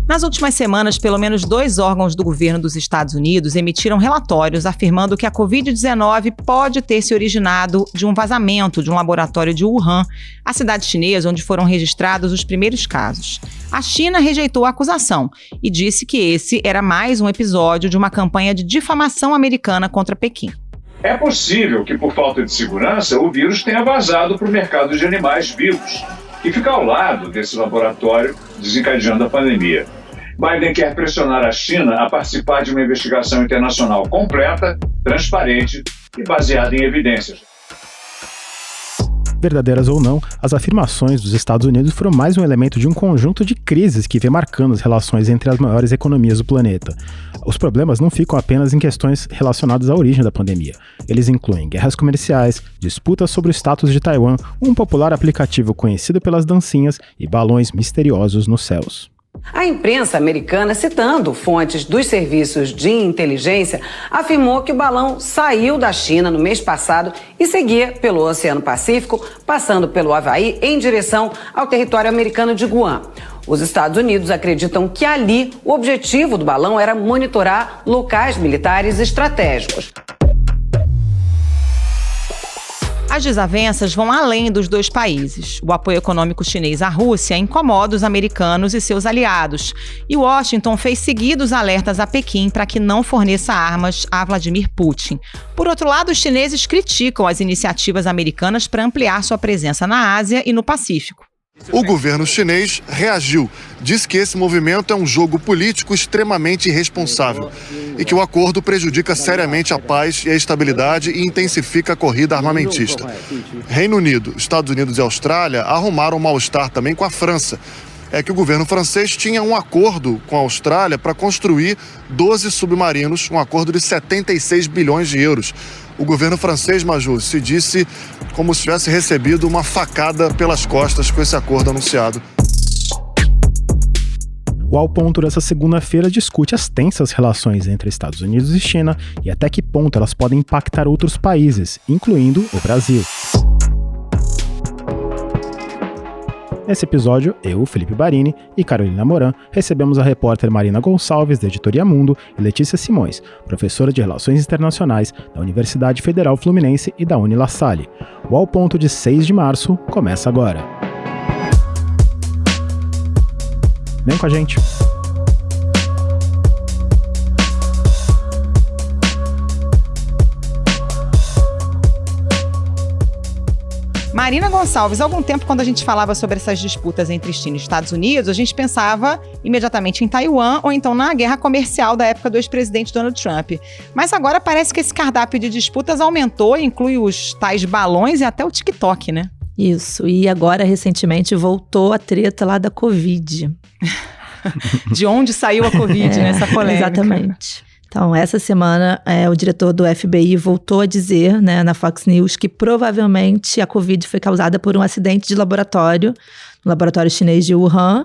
Nas últimas semanas, pelo menos 2 órgãos do governo dos Estados Unidos emitiram relatórios afirmando que a Covid-19 pode ter se originado de um vazamento de um laboratório de Wuhan, a cidade chinesa onde foram registrados os primeiros casos. A China rejeitou a acusação e disse que esse era mais um episódio de uma campanha de difamação americana contra Pequim. É possível que, por falta de segurança, o vírus tenha vazado para o mercado de animais vivos, que fica ao lado desse laboratório desencadeando a pandemia. Biden quer pressionar a China a participar de uma investigação internacional completa, transparente e baseada em evidências. Verdadeiras ou não, as afirmações dos Estados Unidos foram mais um elemento de um conjunto de crises que vem marcando as relações entre as maiores economias do planeta. Os problemas não ficam apenas em questões relacionadas à origem da pandemia. Eles incluem guerras comerciais, disputas sobre o status de Taiwan, um popular aplicativo conhecido pelas dancinhas e balões misteriosos nos céus. A imprensa americana, citando fontes dos serviços de inteligência, afirmou que o balão saiu da China no mês passado e seguia pelo Oceano Pacífico, passando pelo Havaí em direção ao território americano de Guam. Os Estados Unidos acreditam que ali o objetivo do balão era monitorar locais militares estratégicos. As desavenças vão além dos 2 países. O apoio econômico chinês à Rússia incomoda os americanos e seus aliados. E Washington fez seguidos alertas a Pequim para que não forneça armas a Vladimir Putin. Por outro lado, os chineses criticam as iniciativas americanas para ampliar sua presença na Ásia e no Pacífico. O governo chinês reagiu, diz que esse movimento é um jogo político extremamente irresponsável e que o acordo prejudica seriamente a paz e a estabilidade e intensifica a corrida armamentista. Reino Unido, Estados Unidos e Austrália arrumaram mal-estar também com a França. É que o governo francês tinha um acordo com a Austrália para construir 12 submarinos, um acordo de 76 bilhões de euros. O governo francês, Maju, se disse como se tivesse recebido uma facada pelas costas com esse acordo anunciado. O Ao Ponto dessa segunda-feira discute as tensas relações entre Estados Unidos e China e até que ponto elas podem impactar outros países, incluindo o Brasil. Nesse episódio, eu, Felipe Barini e Carolina Moran recebemos a repórter Marina Gonçalves, da Editoria Mundo, e Letícia Simões, professora de Relações Internacionais da Universidade Federal Fluminense e da Uni La Salle. O Ao Ponto de 6 de março começa agora. Vem com a gente! Marina Gonçalves, há algum tempo, quando a gente falava sobre essas disputas entre China e Estados Unidos, a gente pensava imediatamente em Taiwan ou então na guerra comercial da época do ex-presidente Donald Trump. Mas agora parece que esse cardápio de disputas aumentou, inclui os tais balões e até o TikTok, né? Isso, e agora, recentemente, voltou a treta lá da Covid. De onde saiu a Covid, né? Essa polêmica. Exatamente. Então, essa semana, o diretor do FBI voltou a dizer, né, na Fox News, que provavelmente a Covid foi causada por um acidente de laboratório, no laboratório chinês de Wuhan.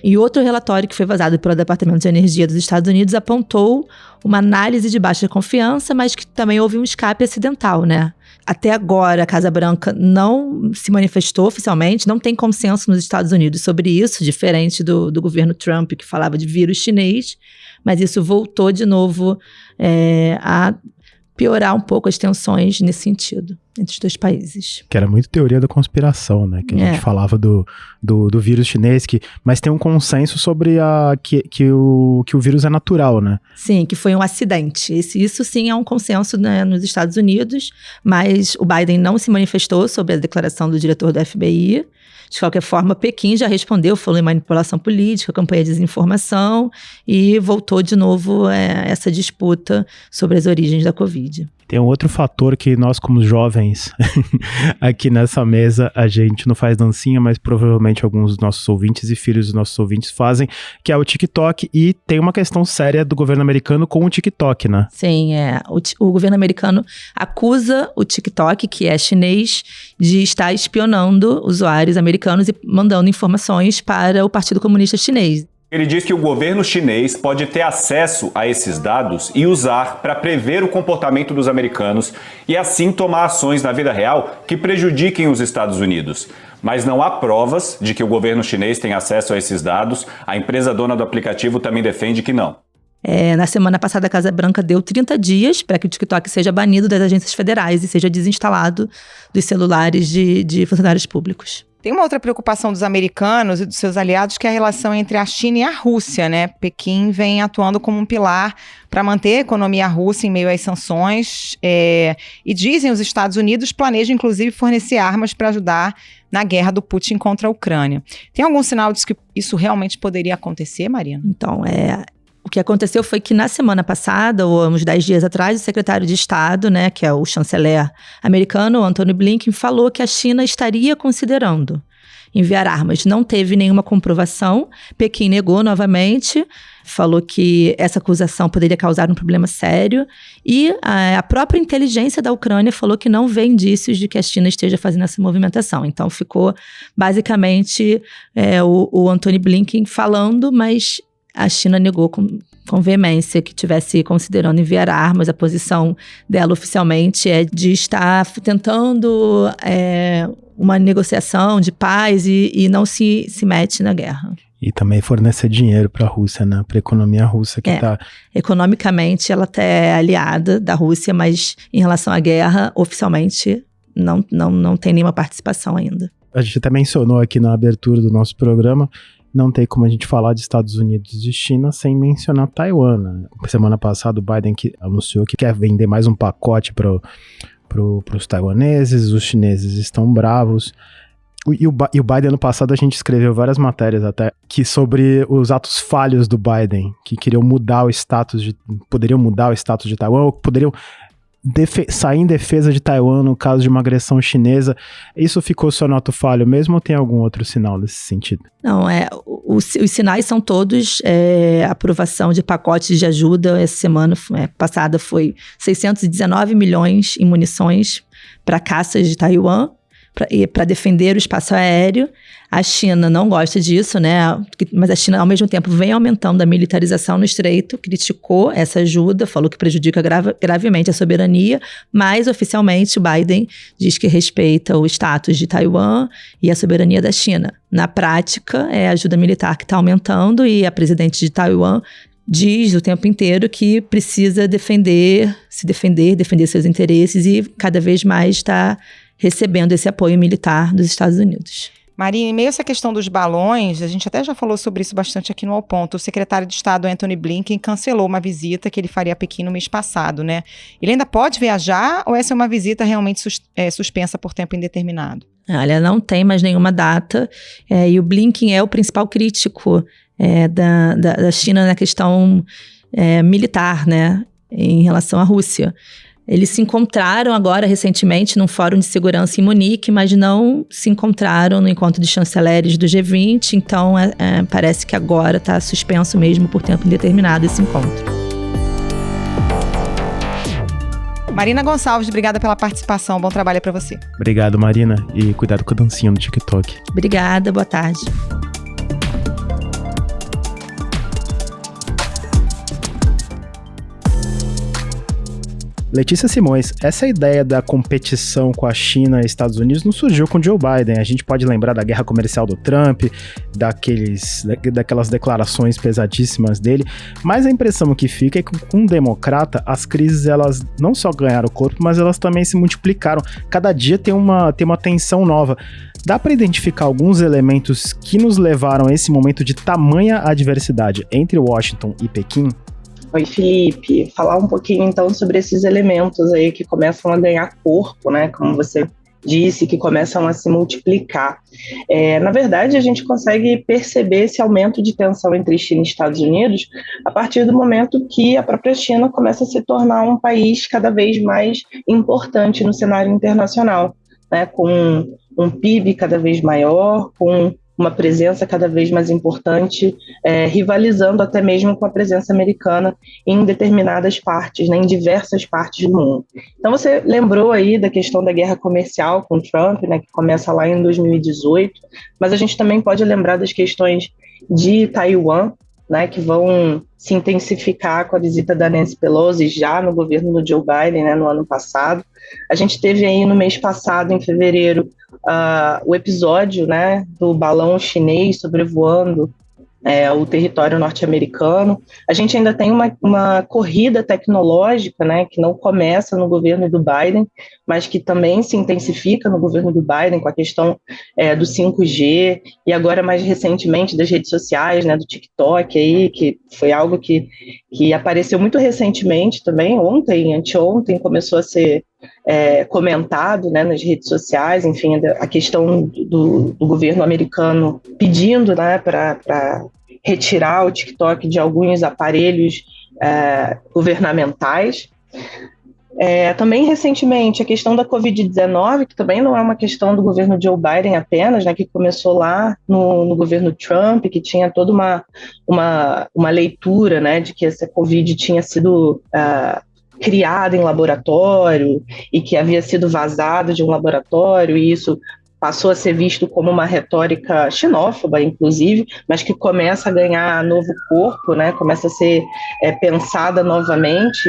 E outro relatório que foi vazado pelo Departamento de Energia dos Estados Unidos apontou uma análise de baixa confiança, mas que também houve um escape acidental, né? Até agora, a Casa Branca não se manifestou oficialmente, não tem consenso nos Estados Unidos sobre isso, diferente do governo Trump, que falava de vírus chinês, mas isso voltou de novo a piorar um pouco as tensões nesse sentido entre os 2 países. Que era muito teoria da conspiração, né? Que a gente falava do vírus chinês, mas tem um consenso sobre que o vírus é natural, né? Sim, que foi um acidente. Isso sim é um consenso, né, nos Estados Unidos, mas o Biden não se manifestou sobre a declaração do diretor do FBI. De qualquer forma, Pequim já respondeu, falou em manipulação política, campanha de desinformação e voltou de novo essa disputa sobre as origens da Covid. Tem um outro fator que nós, como jovens, aqui nessa mesa, a gente não faz dancinha, mas provavelmente alguns dos nossos ouvintes e filhos dos nossos ouvintes fazem, que é o TikTok, e tem uma questão séria do governo americano com o TikTok, né? Sim, o governo americano acusa o TikTok, que é chinês, de estar espionando usuários americanos e mandando informações para o Partido Comunista Chinês. Ele diz que o governo chinês pode ter acesso a esses dados e usar para prever o comportamento dos americanos e assim tomar ações na vida real que prejudiquem os Estados Unidos. Mas não há provas de que o governo chinês tem acesso a esses dados. A empresa dona do aplicativo também defende que não. Na semana passada, a Casa Branca deu 30 dias para que o TikTok seja banido das agências federais e seja desinstalado dos celulares de funcionários públicos. Tem uma outra preocupação dos americanos e dos seus aliados, que é a relação entre a China e a Rússia, né? Pequim vem atuando como um pilar para manter a economia russa em meio às sanções e dizem os Estados Unidos planejam, inclusive, fornecer armas para ajudar na guerra do Putin contra a Ucrânia. Tem algum sinal de que isso realmente poderia acontecer, Marina? Então, o que aconteceu foi que na semana passada, ou uns 10 dias atrás, o secretário de Estado, né, que é o chanceler americano, Antony Blinken, falou que a China estaria considerando enviar armas. Não teve nenhuma comprovação. Pequim negou novamente, falou que essa acusação poderia causar um problema sério. E a própria inteligência da Ucrânia falou que não vê indícios de que a China esteja fazendo essa movimentação. Então ficou basicamente o Antony Blinken falando, mas a China negou com veemência que estivesse considerando enviar armas. A posição dela oficialmente é de estar tentando uma negociação de paz e não se mete na guerra. E também fornecer dinheiro para a Rússia, né? Para a economia russa que está... Economicamente, ela até é aliada da Rússia, mas em relação à guerra, oficialmente, não tem nenhuma participação ainda. A gente até mencionou aqui na abertura do nosso programa, não tem como a gente falar de Estados Unidos e China sem mencionar Taiwan, né? Semana passada o Biden anunciou que quer vender mais um pacote para os taiwaneses, os chineses estão bravos. E o Biden, ano passado, a gente escreveu várias matérias até sobre os atos falhos do Biden, que poderiam mudar o status de Taiwan, ou poderiam sair em defesa de Taiwan no caso de uma agressão chinesa. Isso ficou só no ato falho mesmo ou tem algum outro sinal nesse sentido? Não, os sinais são todos aprovação de pacotes de ajuda. Essa semana passada foi 619 milhões em munições para caças de Taiwan, para defender o espaço aéreo. A China não gosta disso, né? Mas a China, ao mesmo tempo, vem aumentando a militarização no Estreito, criticou essa ajuda, falou que prejudica gravemente a soberania, mas oficialmente o Biden diz que respeita o status de Taiwan e a soberania da China. Na prática, é a ajuda militar que está aumentando e a presidente de Taiwan diz o tempo inteiro que precisa defender seus interesses e cada vez mais está recebendo esse apoio militar dos Estados Unidos. Marina, em meio a essa questão dos balões, a gente até já falou sobre isso bastante aqui no Ao Ponto, o secretário de Estado Antony Blinken cancelou uma visita que ele faria a Pequim no mês passado, né? Ele ainda pode viajar ou essa é uma visita realmente suspensa por tempo indeterminado? Olha, não tem mais nenhuma data e o Blinken é o principal crítico da China na questão militar, né, em relação à Rússia. Eles se encontraram agora recentemente num fórum de segurança em Munique, mas não se encontraram no encontro de chanceleres do G20, então parece que agora está suspenso mesmo por tempo indeterminado esse encontro. Marina Gonçalves, obrigada pela participação, bom trabalho para você. Obrigado, Marina, e cuidado com a dancinha no TikTok. Obrigada, boa tarde. Letícia Simões, essa ideia da competição com a China e Estados Unidos não surgiu com Joe Biden. A gente pode lembrar da guerra comercial do Trump, daquelas declarações pesadíssimas dele, mas a impressão que fica é que com um democrata, as crises elas não só ganharam corpo, mas elas também se multiplicaram. Cada dia tem uma tensão nova. Dá para identificar alguns elementos que nos levaram a esse momento de tamanha adversidade entre Washington e Pequim? Oi, Felipe. Falar um pouquinho, então, sobre esses elementos aí que começam a ganhar corpo, né? Como você disse, que começam a se multiplicar. Na verdade, a gente consegue perceber esse aumento de tensão entre China e Estados Unidos a partir do momento que a própria China começa a se tornar um país cada vez mais importante no cenário internacional, né? Com um PIB cada vez maior, com uma presença cada vez mais importante, rivalizando até mesmo com a presença americana em determinadas partes, né, em diversas partes do mundo. Então você lembrou aí da questão da guerra comercial com Trump, né, que começa lá em 2018, mas a gente também pode lembrar das questões de Taiwan, né, que vão se intensificar com a visita da Nancy Pelosi já no governo do Joe Biden, né, no ano passado. A gente teve aí no mês passado, em fevereiro, o episódio, né, do balão chinês sobrevoando o território norte-americano. A gente ainda tem uma corrida tecnológica, né, que não começa no governo do Biden, mas que também se intensifica no governo do Biden com a questão do 5G e agora mais recentemente das redes sociais, né, do TikTok, aí, que foi algo que apareceu muito recentemente também, ontem, anteontem, começou a ser comentado, né, nas redes sociais, enfim, a questão do governo americano pedindo, né, para retirar o TikTok de alguns aparelhos governamentais. Também recentemente a questão da Covid-19, que também não é uma questão do governo Joe Biden apenas, né, que começou lá no governo Trump, que tinha toda uma leitura, né, de que essa Covid tinha sido criada em laboratório e que havia sido vazada de um laboratório, e isso passou a ser visto como uma retórica xenófoba, inclusive, mas que começa a ganhar novo corpo, né? Começa a ser pensada novamente.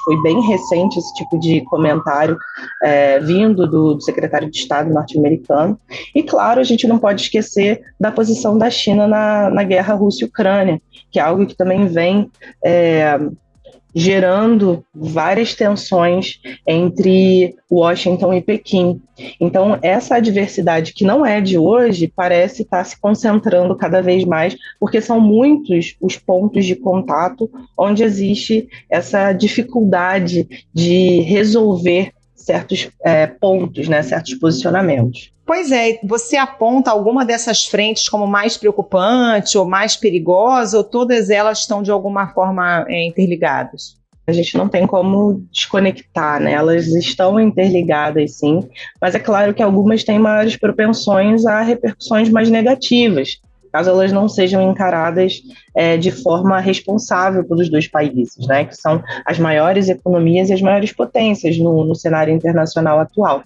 Foi bem recente esse tipo de comentário vindo do secretário de Estado norte-americano. E, claro, a gente não pode esquecer da posição da China na guerra Rússia-Ucrânia, que é algo que também vem gerando várias tensões entre Washington e Pequim. Então, essa adversidade, que não é de hoje, parece estar se concentrando cada vez mais, porque são muitos os pontos de contato onde existe essa dificuldade de resolver certos pontos, né, certos posicionamentos. Pois é, você aponta alguma dessas frentes como mais preocupante ou mais perigosa, ou todas elas estão de alguma forma interligadas? A gente não tem como desconectar, né? Elas estão interligadas, sim, mas é claro que algumas têm maiores propensões a repercussões mais negativas, caso elas não sejam encaradas de forma responsável pelos dois países, né, que são as maiores economias e as maiores potências no cenário internacional atual.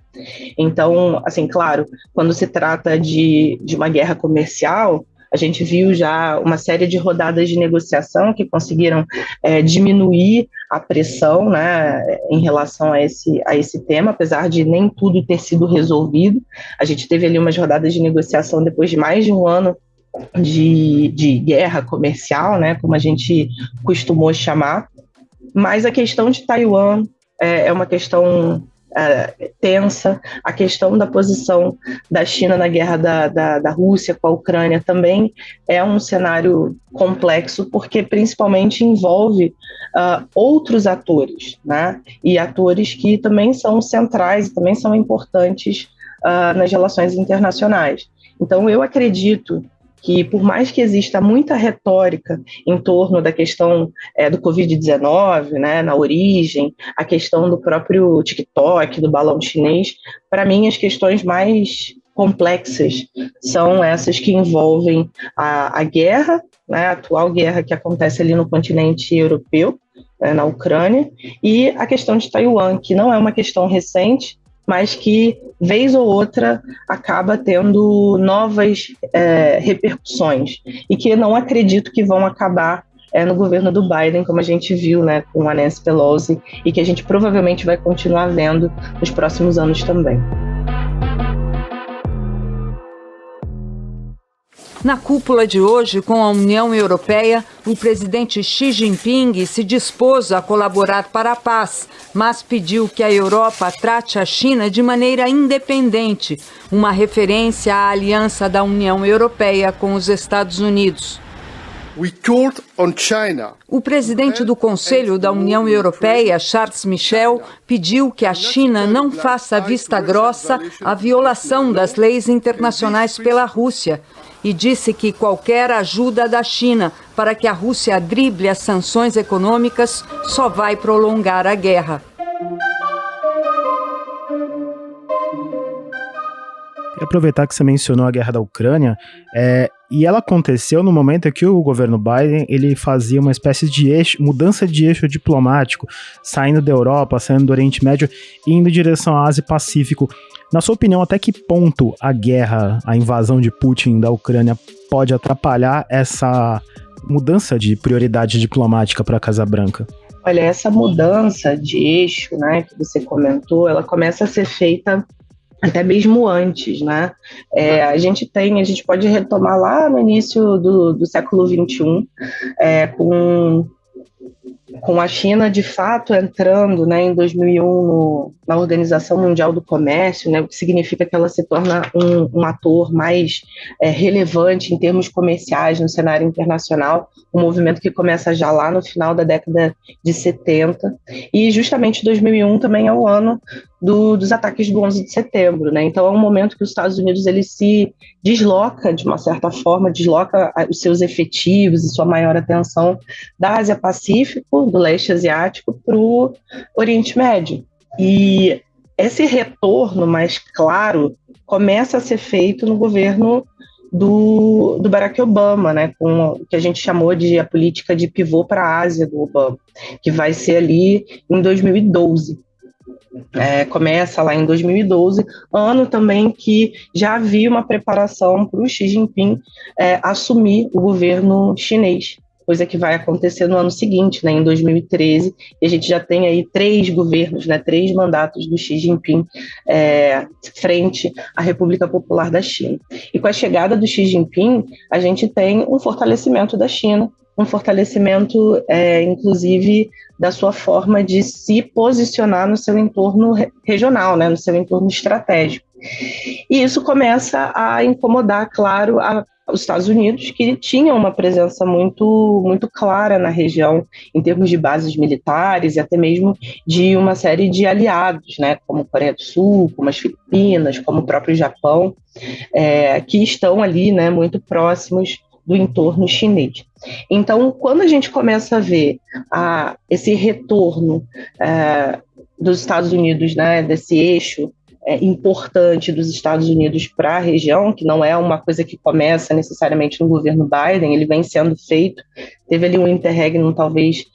Então, assim, claro, quando se trata de uma guerra comercial, a gente viu já uma série de rodadas de negociação que conseguiram diminuir a pressão, né, em relação a esse tema, apesar de nem tudo ter sido resolvido. A gente teve ali umas rodadas de negociação depois de mais de um ano de guerra comercial, né, como a gente costumou chamar, mas a questão de Taiwan é uma questão tensa, a questão da posição da China na guerra da Rússia com a Ucrânia também é um cenário complexo, porque principalmente envolve outros atores, né, e atores que também são centrais e também são importantes nas relações internacionais. Então, eu acredito que, por mais que exista muita retórica em torno da questão do Covid-19, né, na origem, a questão do próprio TikTok, do balão chinês, para mim as questões mais complexas são essas que envolvem a guerra, né, a atual guerra que acontece ali no continente europeu, na Ucrânia, e a questão de Taiwan, que não é uma questão recente, mas que, vez ou outra, acaba tendo novas repercussões, e que eu não acredito que vão acabar no governo do Biden, como a gente viu, né, com a Nancy Pelosi, e que a gente provavelmente vai continuar vendo nos próximos anos também. Na cúpula de hoje, com a União Europeia, o presidente Xi Jinping se dispôs a colaborar para a paz, mas pediu que a Europa trate a China de maneira independente, uma referência à aliança da União Europeia com os Estados Unidos. O presidente do Conselho da União Europeia, Charles Michel, pediu que a China não faça vista grossa à violação das leis internacionais pela Rússia e disse que qualquer ajuda da China para que a Rússia drible as sanções econômicas só vai prolongar a guerra. Queria aproveitar que você mencionou a guerra da Ucrânia, e ela aconteceu no momento em que o governo Biden ele fazia uma espécie de mudança de eixo diplomático, saindo da Europa, saindo do Oriente Médio e indo em direção à Ásia e Pacífico. Na sua opinião, até que ponto a guerra, a invasão de Putin da Ucrânia pode atrapalhar essa mudança de prioridade diplomática para a Casa Branca? Olha, essa mudança de eixo, né, que você comentou, ela começa a ser feita até mesmo antes, né? A gente pode retomar lá no início do século XXI, com a China, de fato, entrando, né, em 2001 na Organização Mundial do Comércio, né, o que significa que ela se torna um ator mais relevante em termos comerciais no cenário internacional, um movimento que começa já lá no final da década de 70, e justamente 2001 também é o ano dos ataques do 11 de setembro, né? Então é um momento que os Estados Unidos ele se desloca, de uma certa forma, desloca os seus efetivos e sua maior atenção da Ásia-Pacífico, do leste asiático, para o Oriente Médio. E esse retorno mais claro começa a ser feito no governo do Barack Obama, né, com o que a gente chamou de a política de pivô para a Ásia do Obama, que vai ser ali em 2012. Começa lá em 2012, ano também que já havia uma preparação para o Xi Jinping assumir o governo chinês, coisa que vai acontecer no ano seguinte, né, em 2013, e a gente já tem aí 3 governos, né, 3 mandatos do Xi Jinping frente à República Popular da China. E com a chegada do Xi Jinping, a gente tem um fortalecimento da China, um fortalecimento, inclusive, da sua forma de se posicionar no seu entorno regional, né, no seu entorno estratégico. E isso começa a incomodar, claro, os Estados Unidos, que tinham uma presença muito, muito clara na região, em termos de bases militares e até mesmo de uma série de aliados, né, como a Coreia do Sul, como as Filipinas, como o próprio Japão, que estão ali, né, muito próximos do entorno chinês. Então, quando a gente começa a ver esse retorno dos Estados Unidos, né, desse eixo importante dos Estados Unidos para a região, que não é uma coisa que começa necessariamente no governo Biden, ele vem sendo feito, teve ali um interregnum, talvez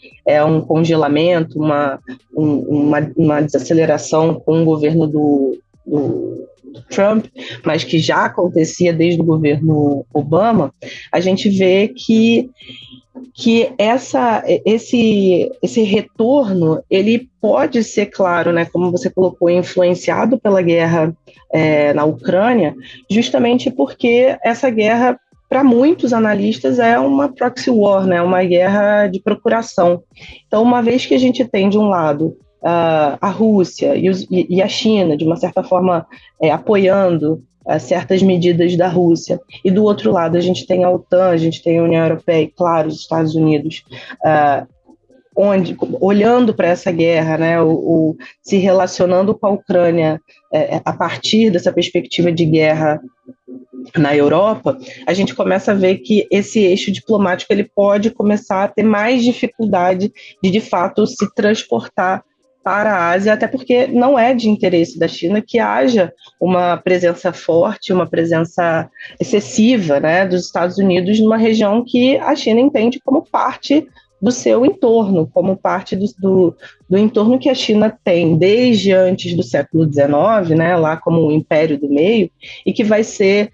um congelamento, uma desaceleração com o governo do Trump, mas que já acontecia desde o governo Obama. A gente vê que esse retorno, ele pode ser, claro, né, como você colocou, influenciado pela guerra na Ucrânia, justamente porque essa guerra, para muitos analistas, é uma proxy war, né, uma guerra de procuração. Então, uma vez que a gente tem, de um lado, a Rússia e a China, de uma certa forma, apoiando certas medidas da Rússia, e do outro lado a gente tem a OTAN, a gente tem a União Europeia e, claro, os Estados Unidos, olhando para essa guerra, né, se relacionando com a Ucrânia a partir dessa perspectiva de guerra na Europa, a gente começa a ver que esse eixo diplomático ele pode começar a ter mais dificuldade de fato, se transportar para a Ásia, até porque não é de interesse da China que haja uma presença forte, uma presença excessiva, né, dos Estados Unidos numa região que a China entende como parte do seu entorno, como parte do entorno que a China tem desde antes do século XIX, né, lá como o Império do Meio, e que vai ser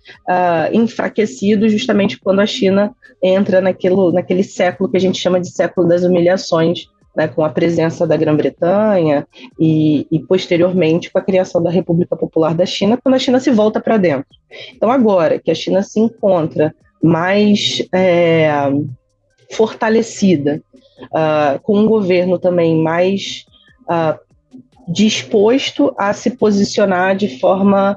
enfraquecido justamente quando a China entra naquele século que a gente chama de século das humilhações, né, com a presença da Grã-Bretanha e posteriormente com a criação da República Popular da China, quando a China se volta para dentro. Então agora que a China se encontra mais fortalecida, com um governo também mais disposto a se posicionar de forma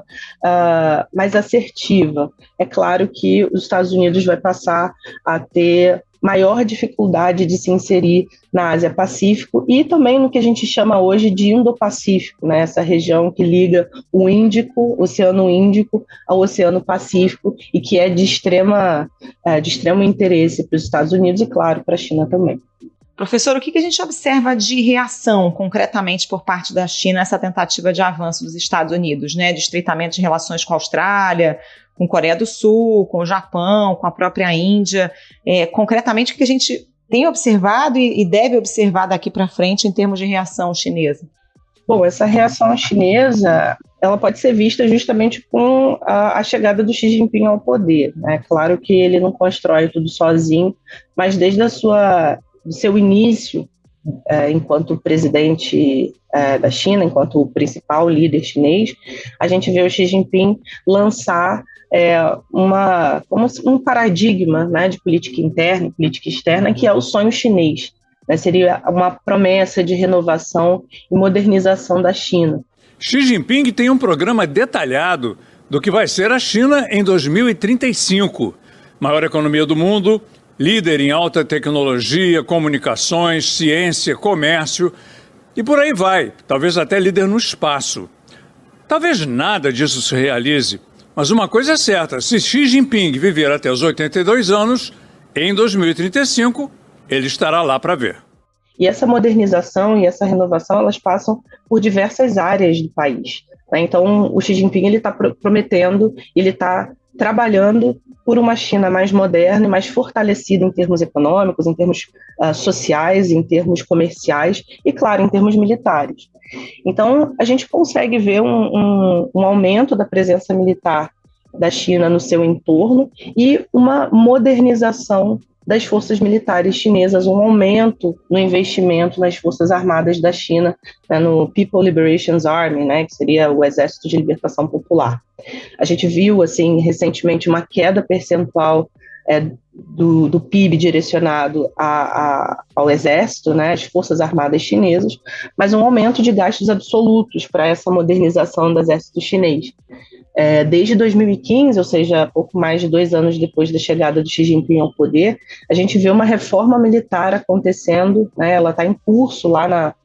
mais assertiva, é claro que os Estados Unidos vai passar a ter maior dificuldade de se inserir na Ásia-Pacífico e também no que a gente chama hoje de Indo-Pacífico, né? Essa região que liga o Oceano Índico ao Oceano Pacífico e que é de extremo interesse para os Estados Unidos e, claro, para a China também. Professor, o que a gente observa de reação, concretamente, por parte da China a essa tentativa de avanço dos Estados Unidos, né? De estreitamento de relações com a Austrália, com a Coreia do Sul, com o Japão, com a própria Índia. Concretamente, o que a gente tem observado e deve observar daqui para frente em termos de reação chinesa? Bom, essa reação chinesa, ela pode ser vista justamente com a chegada do Xi Jinping ao poder, né? Claro que ele não constrói tudo sozinho, mas desde do seu início, enquanto presidente da China, enquanto o principal líder chinês, a gente vê o Xi Jinping lançar como um paradigma, né, de política interna e política externa, que é o sonho chinês, né? Seria uma promessa de renovação e modernização da China. Xi Jinping tem um programa detalhado do que vai ser a China em 2035. Maior economia do mundo, líder em alta tecnologia, comunicações, ciência, comércio e por aí vai, talvez até líder no espaço. Talvez nada disso se realize, mas uma coisa é certa, se Xi Jinping viver até os 82 anos, em 2035, ele estará lá para ver. E essa modernização e essa renovação, elas passam por diversas áreas do país, né? Então, o Xi Jinping está prometendo, ele está trabalhando por uma China mais moderna e mais fortalecida em termos econômicos, em termos sociais, em termos comerciais e, claro, em termos militares. Então, a gente consegue ver um aumento da presença militar da China no seu entorno e uma modernização das forças militares chinesas, um aumento no investimento nas forças armadas da China, né, no People Liberation Army, né, que seria o Exército de Libertação Popular. A gente viu, assim, recentemente uma queda percentual do PIB direcionado ao Exército, né, às Forças Armadas chinesas, mas um aumento de gastos absolutos para essa modernização do Exército chinês. Desde 2015, ou seja, pouco mais de 2 anos depois da chegada do Xi Jinping ao poder, a gente vê uma reforma militar acontecendo, né, ela está em curso lá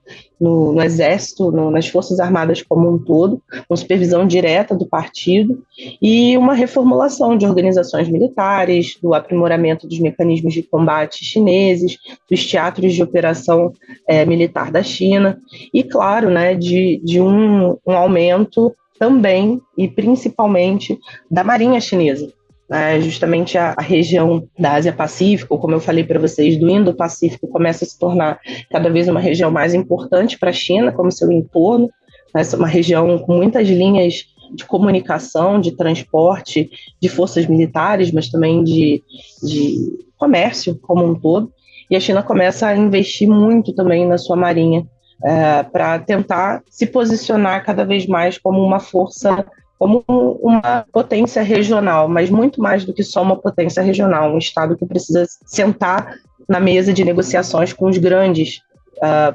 no Exército, nas Forças Armadas como um todo, com supervisão direta do partido, e uma reformulação de organizações militares, do aprimoramento dos mecanismos de combate chineses, dos teatros de operação militar da China, e, claro, né, de um aumento também e principalmente da Marinha Chinesa. Justamente a região da Ásia-Pacífico, como eu falei para vocês, do Indo-Pacífico, começa a se tornar cada vez uma região mais importante para a China, como seu entorno, essa é uma região com muitas linhas de comunicação, de transporte, de forças militares, mas também de comércio como um todo, e a China começa a investir muito também na sua marinha, para tentar se posicionar cada vez mais como uma força, como uma potência regional, mas muito mais do que só uma potência regional, um Estado que precisa sentar na mesa de negociações com os grandes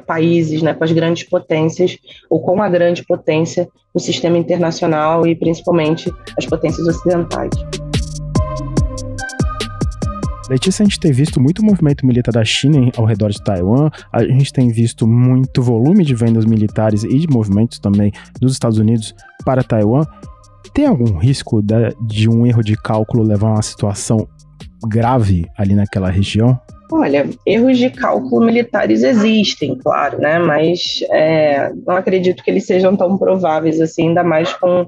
países, né, com as grandes potências, ou com a grande potência do sistema internacional e principalmente as potências ocidentais. Letícia, a gente tem visto muito movimento militar da China ao redor de Taiwan, a gente tem visto muito volume de vendas militares e de movimentos também dos Estados Unidos para Taiwan. Tem algum risco de um erro de cálculo levar a uma situação grave ali naquela região? Olha, erros de cálculo militares existem, claro, né? Mas não acredito que eles sejam tão prováveis assim, ainda mais com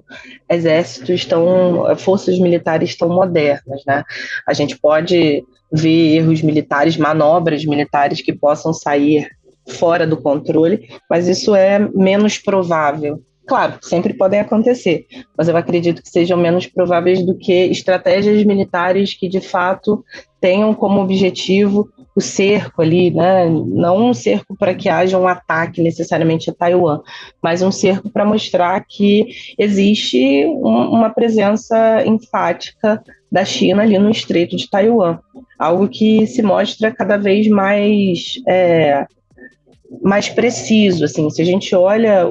forças militares tão modernas, né? A gente pode ver erros militares, manobras militares que possam sair fora do controle, mas isso é menos provável. Claro, sempre podem acontecer, mas eu acredito que sejam menos prováveis do que estratégias militares que, de fato, tenham como objetivo o cerco ali, né? Não um cerco para que haja um ataque necessariamente a Taiwan, mas um cerco para mostrar que existe uma presença enfática da China ali no Estreito de Taiwan, algo que se mostra cada vez mais preciso, assim. Se a gente olha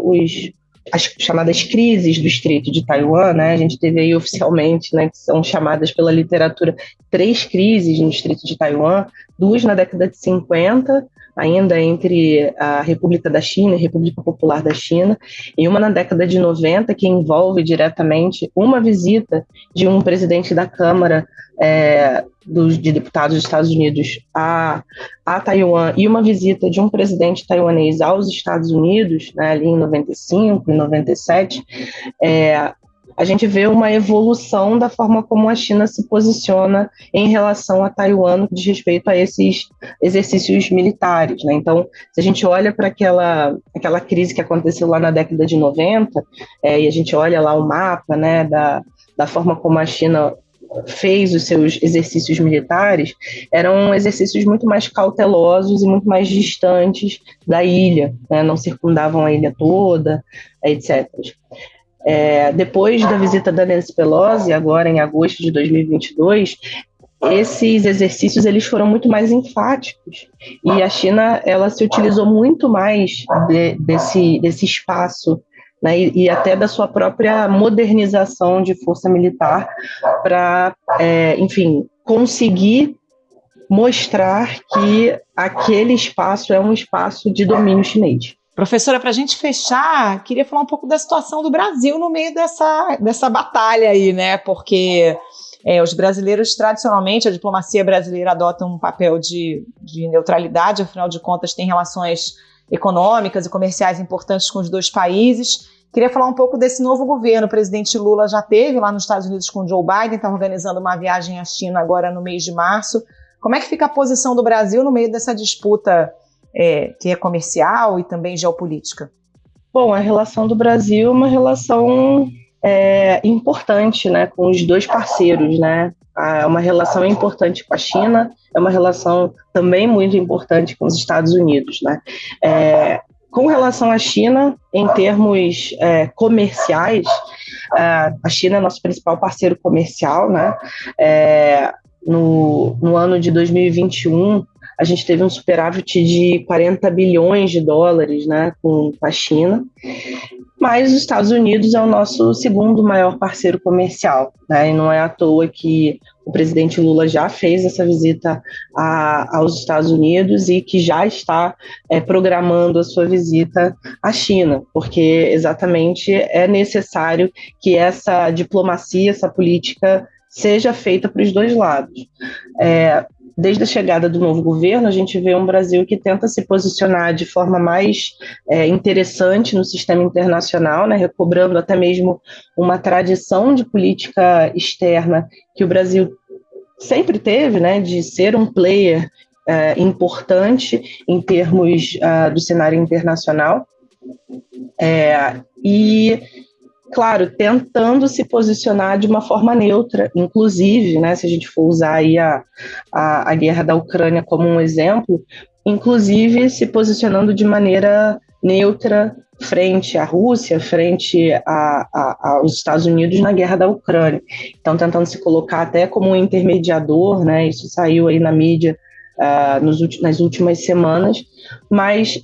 as chamadas crises do Estreito de Taiwan, né, a gente teve aí oficialmente, né, que são chamadas pela literatura 3 crises no Estreito de Taiwan, 2 na década de 50, ainda entre a República da China e a República Popular da China, e uma na década de 90, que envolve diretamente uma visita de um presidente da Câmara de Deputados dos Estados Unidos a Taiwan e uma visita de um presidente taiwanês aos Estados Unidos, né, ali em 95 e 97, a gente vê uma evolução da forma como a China se posiciona em relação a Taiwan no que diz respeito a esses exercícios militares, né? Então, se a gente olha para aquela crise que aconteceu lá na década de 90, e a gente olha lá o mapa, né, da forma como a China fez os seus exercícios militares, eram exercícios muito mais cautelosos e muito mais distantes da ilha, né? Não circundavam a ilha toda, etc. Depois da visita da Nancy Pelosi, agora em agosto de 2022, esses exercícios eles foram muito mais enfáticos, e a China ela se utilizou muito mais desse espaço, né, e até da sua própria modernização de força militar para, enfim, conseguir mostrar que aquele espaço é um espaço de domínio chinês. Professora, para a gente fechar, queria falar um pouco da situação do Brasil no meio dessa batalha aí, né? Porque os brasileiros, tradicionalmente, a diplomacia brasileira adota um papel de neutralidade, afinal de contas tem relações econômicas e comerciais importantes com os dois países. Queria falar um pouco desse novo governo. O presidente Lula já esteve lá nos Estados Unidos com o Joe Biden, está organizando uma viagem à China agora no mês de março. Como é que fica a posição do Brasil no meio dessa disputa que é comercial e também geopolítica? Bom, a relação do Brasil é uma relação importante, né, com os dois parceiros, né? É uma relação importante com a China, é uma relação também muito importante com os Estados Unidos, né? Com relação à China, em termos comerciais, a China é nosso principal parceiro comercial, né? No ano de 2021, a gente teve um superávit de 40 bilhões de dólares, né, com a China, mas os Estados Unidos é o nosso segundo maior parceiro comercial, né, e não é à toa que o presidente Lula já fez essa visita aos Estados Unidos e que já está programando a sua visita à China, porque exatamente é necessário que essa diplomacia, essa política seja feita para os dois lados. Desde a chegada do novo governo, a gente vê um Brasil que tenta se posicionar de forma mais interessante no sistema internacional, né, recobrando até mesmo uma tradição de política externa que o Brasil sempre teve, né, de ser um player importante em termos do cenário internacional. E claro, tentando se posicionar de uma forma neutra, inclusive, né, se a gente for usar aí a guerra da Ucrânia como um exemplo, inclusive se posicionando de maneira neutra frente à Rússia, frente aos Estados Unidos na guerra da Ucrânia. Então, tentando se colocar até como um intermediador, né, isso saiu aí na mídia nas últimas semanas, mas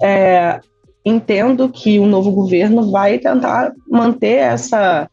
entendo que o novo governo vai tentar manter essa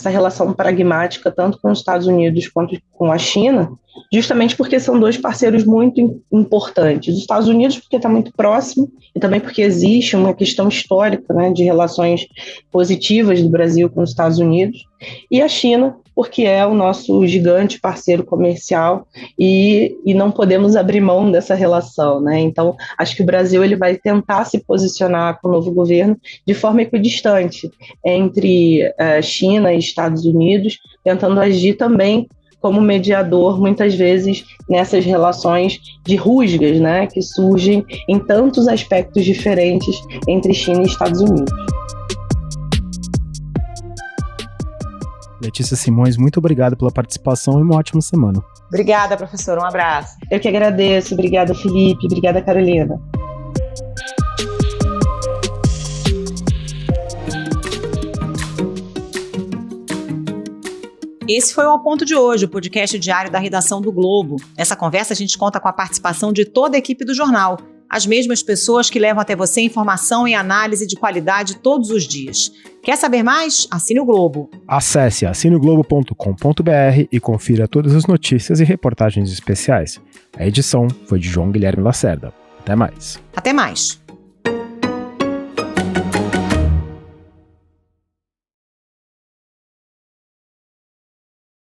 relação pragmática tanto com os Estados Unidos quanto com a China, justamente porque são dois parceiros muito importantes. Os Estados Unidos porque está muito próximo e também porque existe uma questão histórica, né, de relações positivas do Brasil com os Estados Unidos, e a China porque é o nosso gigante parceiro comercial e não podemos abrir mão dessa relação, né? Então, acho que o Brasil ele vai tentar se posicionar com o novo governo de forma equidistante entre China e Estados Unidos, tentando agir também como mediador, muitas vezes, nessas relações de rusgas, né, que surgem em tantos aspectos diferentes entre China e Estados Unidos. Letícia Simões, muito obrigado pela participação e uma ótima semana. Obrigada, professora. Um abraço. Eu que agradeço. Obrigada, Felipe. Obrigada, Carolina. Esse foi o Ao Ponto de hoje, o podcast diário da redação do Globo. Nessa conversa, a gente conta com a participação de toda a equipe do jornal. As mesmas pessoas que levam até você informação e análise de qualidade todos os dias. Quer saber mais? Assine o Globo. Acesse assineglobo.com.br e confira todas as notícias e reportagens especiais. A edição foi de João Guilherme Lacerda. Até mais. Até mais.